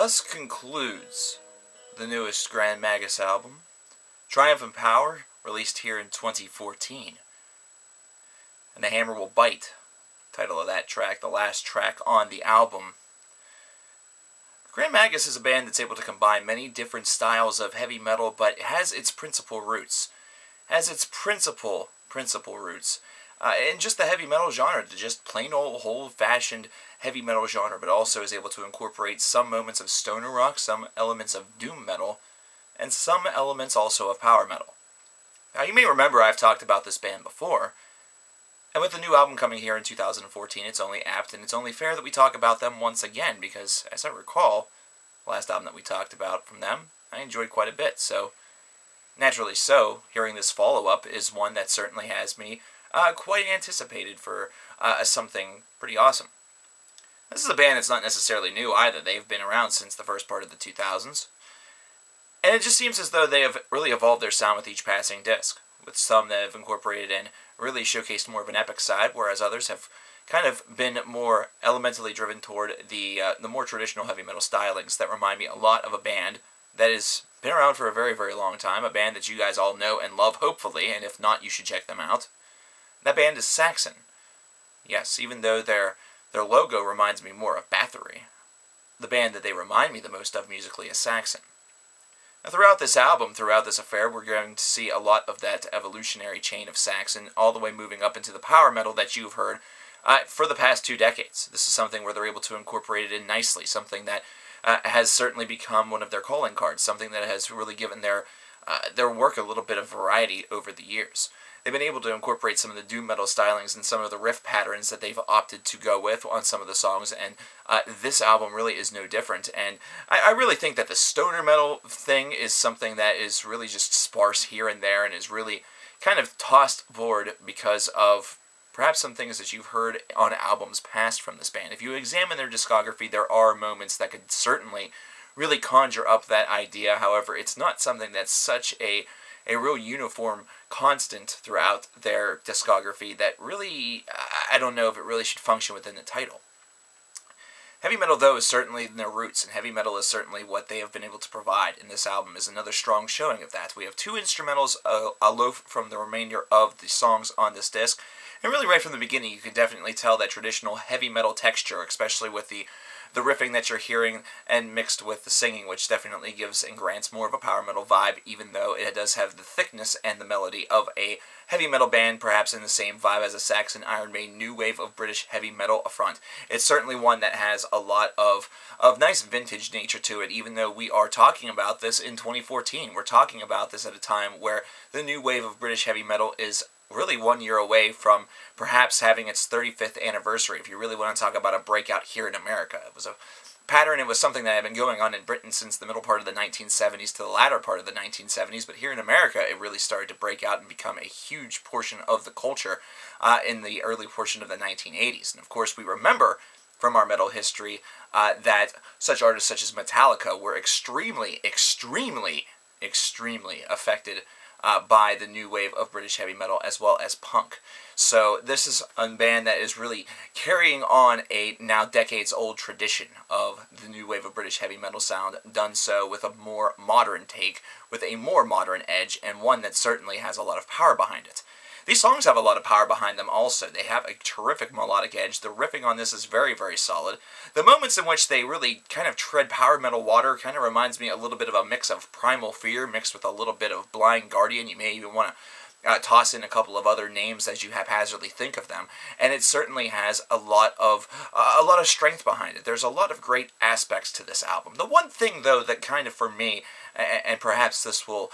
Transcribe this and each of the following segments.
thus concludes the newest Grand Magus album, Triumph and Power, released here in 2014. And The Hammer Will Bite, title of that track, the last track on the album. Grand Magus is a band that's able to combine many different styles of heavy metal, but has its principal roots. In just the heavy metal genre, to just plain old-fashioned heavy metal genre, but also is able to incorporate some moments of stoner rock, some elements of doom metal, and some elements also of power metal. Now, you may remember I've talked about this band before, and with the new album coming here in 2014, it's only apt and it's only fair that we talk about them once again, because, as I recall, the last album that we talked about from them, I enjoyed quite a bit, so naturally so, hearing this follow-up is one that certainly has me quite anticipated for something pretty awesome. This is a band that's not necessarily new either. They've been around since the first part of the 2000s. And it just seems as though they have really evolved their sound with each passing disc, with some that have incorporated and really showcased more of an epic side, whereas others have kind of been more elementally driven toward the more traditional heavy metal stylings that remind me a lot of a band that has been around for a very, very long time, a band that you guys all know and love, hopefully, and if not, you should check them out. That band is Saxon. Yes, even though their logo reminds me more of Bathory, the band that they remind me the most of musically is Saxon. Now, throughout this album, throughout this affair, we're going to see a lot of that evolutionary chain of Saxon, all the way moving up into the power metal that you've heard for the past 2 decades. This is something where they're able to incorporate it in nicely, something that has certainly become one of their calling cards, something that has really given their work a little bit of variety over the years. They've been able to incorporate some of the doom metal stylings and some of the riff patterns that they've opted to go with on some of the songs, and this album really is no different. And I really think that the stoner metal thing is something that is really just sparse here and there and is really kind of tossed forward because of perhaps some things that you've heard on albums past from this band. If you examine their discography, there are moments that could certainly really conjure up that idea. However, it's not something that's such a real uniform constant throughout their discography that really, I don't know if it really should function within the title. Heavy metal, though, is certainly in their roots, and heavy metal is certainly what they have been able to provide, and this album is another strong showing of that. We have 2 instrumentals aloof from the remainder of the songs on this disc, and really right from the beginning you can definitely tell that traditional heavy metal texture, especially with the riffing that you're hearing and mixed with the singing, which definitely gives and grants more of a power metal vibe, even though it does have the thickness and the melody of a heavy metal band, perhaps in the same vibe as a Saxon Iron Maiden new wave of British heavy metal front. It's certainly one that has a lot of nice vintage nature to it, even though we are talking about this in 2014. We're talking about this at a time where the new wave of British heavy metal is really 1 year away from perhaps having its 35th anniversary, if you really want to talk about a breakout here in America. It was a pattern, it was something that had been going on in Britain since the middle part of the 1970s to the latter part of the 1970s, but here in America it really started to break out and become a huge portion of the culture in the early portion of the 1980s. And of course we remember from our metal history that such artists such as Metallica were extremely affected by the new wave of British heavy metal as well as punk. So this is a band that is really carrying on a now decades-old tradition of the new wave of British heavy metal sound, done so with a more modern take, with a more modern edge, and one that certainly has a lot of power behind it. These songs have a lot of power behind them also. They have a terrific melodic edge. The riffing on this is very, very solid. The moments in which they really kind of tread power metal water kind of reminds me a little bit of a mix of Primal Fear mixed with a little bit of Blind Guardian. You may even want to toss in a couple of other names as you haphazardly think of them. And it certainly has a lot of strength behind it. There's a lot of great aspects to this album. The one thing, though, that kind of for me, and perhaps this will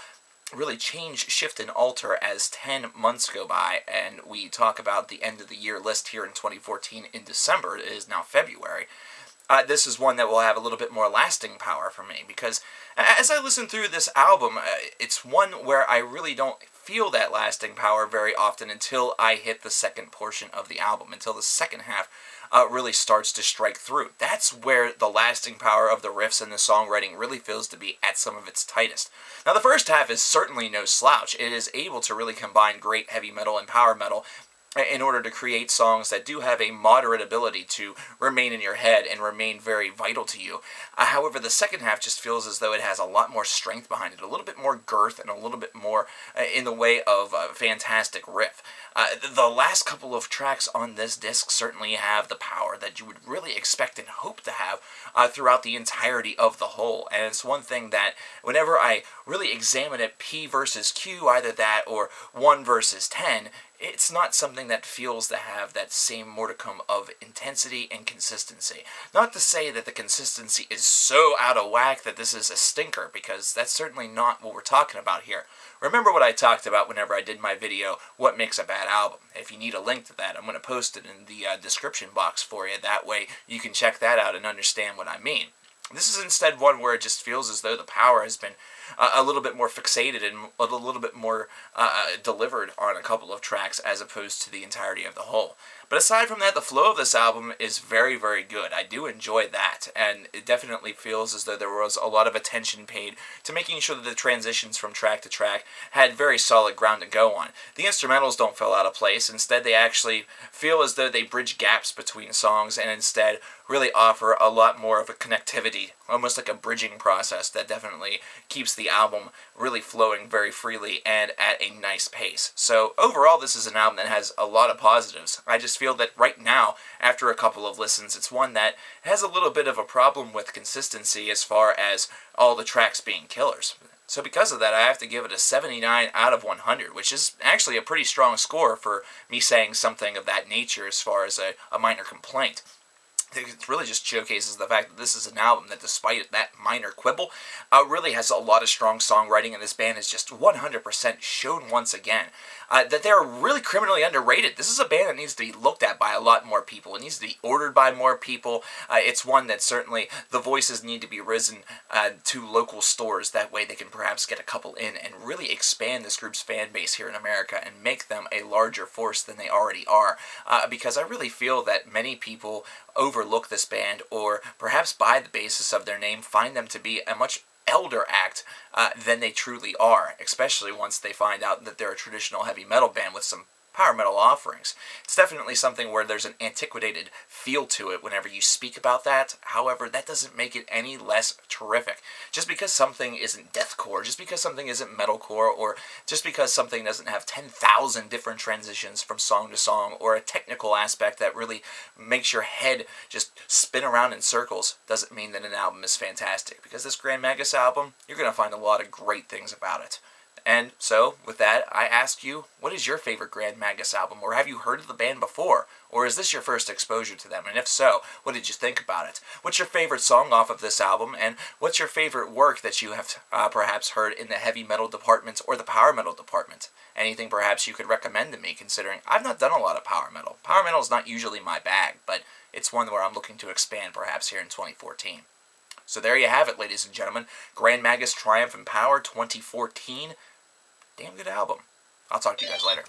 really change, shift, and alter as 10 months go by, and we talk about the end of the year list here in 2014 in December. It is now February. This is one that will have a little bit more lasting power for me, because as I listen through this album, it's one where I really don't feel that lasting power very often until I hit the second portion of the album, until the second half really starts to strike through. That's where the lasting power of the riffs and the songwriting really feels to be at some of its tightest. Now, the first half is certainly no slouch. It is able to really combine great heavy metal and power metal in order to create songs that do have a moderate ability to remain in your head and remain very vital to you. However, the second half just feels as though it has a lot more strength behind it, a little bit more girth, and a little bit more in the way of a fantastic riff. The last couple of tracks on this disc certainly have the power that you would really expect and hope to have throughout the entirety of the whole. And it's one thing that whenever I really examine it, P versus Q, either that or 1 versus 10, it's not something that feels to have that same modicum of intensity and consistency. Not to say that the consistency is so out of whack that this is a stinker, because that's certainly not what we're talking about here. Remember what I talked about whenever I did my video, What Makes a Bad Album. If you need a link to that, I'm going to post it in the description box for you. That way you can check that out and understand what I mean. This is instead one where it just feels as though the power has been a little bit more fixated and a little bit more delivered on a couple of tracks as opposed to the entirety of the whole. But aside from that, the flow of this album is very, very good. I do enjoy that, and it definitely feels as though there was a lot of attention paid to making sure that the transitions from track to track had very solid ground to go on. The instrumentals don't feel out of place. Instead, they actually feel as though they bridge gaps between songs and instead really offer a lot more of a connectivity, almost like a bridging process that definitely keeps the album really flowing very freely and at a nice pace. So overall, this is an album that has a lot of positives. I just feel that right now, after a couple of listens, it's one that has a little bit of a problem with consistency as far as all the tracks being killers. So because of that, I have to give it a 79 out of 100, which is actually a pretty strong score for me saying something of that nature as far as a minor complaint. It really just showcases the fact that this is an album that, despite that minor quibble, really has a lot of strong songwriting, and this band is just 100% shown once again that they're really criminally underrated. This is a band that needs to be looked at by a lot more people. It needs to be ordered by more people. It's one that certainly the voices need to be risen to local stores. That way they can perhaps get a couple in and really expand this group's fan base here in America and make them a larger force than they already are. Because I really feel that many people overlook this band, or perhaps by the basis of their name find them to be a much elder act than they truly are, especially once they find out that they're a traditional heavy metal band with some power metal offerings. It's definitely something where there's an antiquated feel to it whenever you speak about that. However, that doesn't make it any less terrific. Just because something isn't deathcore, just because something isn't metalcore, or just because something doesn't have 10,000 different transitions from song to song, or a technical aspect that really makes your head just spin around in circles, doesn't mean that an album is fantastic. Because this Grand Magus album, you're going to find a lot of great things about it. And so, with that, I ask you, what is your favorite Grand Magus album? Or have you heard of the band before? Or is this your first exposure to them? And if so, what did you think about it? What's your favorite song off of this album? And what's your favorite work that you have perhaps heard in the heavy metal department or the power metal department? Anything perhaps you could recommend to me, considering I've not done a lot of power metal. Power metal is not usually my bag, but it's one where I'm looking to expand perhaps here in 2014. So there you have it, ladies and gentlemen. Grand Magus Triumph and Power 2014. Damn good album. I'll talk to you guys later.